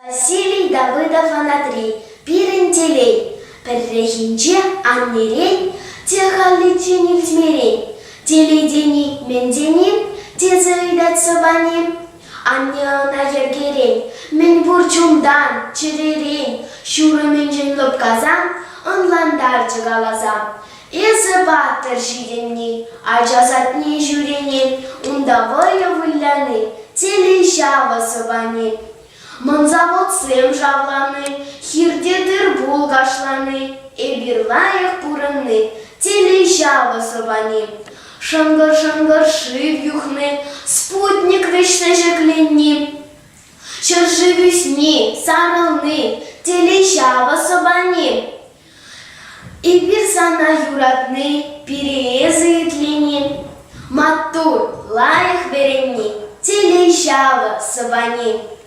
Василий Давыдов Анатолий, пирентелей, перрехинче аннерей, техаличенил тьмерей, теледени менденим, тезаидат собаним, аннеона ергерей, мен бурчумдан чиререй, шура менжен лопказам, онландар чыгалазам. Эзы баттыр жиденни, ажазатни жюрени, ундавая вылляны, телещава собани. Мынзавод сем жавланы, хирдедыр булгашланы, эбирлаях пурынны, телещава собани. Шангыр-шангыр шив юхны, спутник вечный жекленни. Шыржи вюсни, сарылны, телещава собани. И персона юратны, переезы тлени, матур, лаях берени, телещава собани.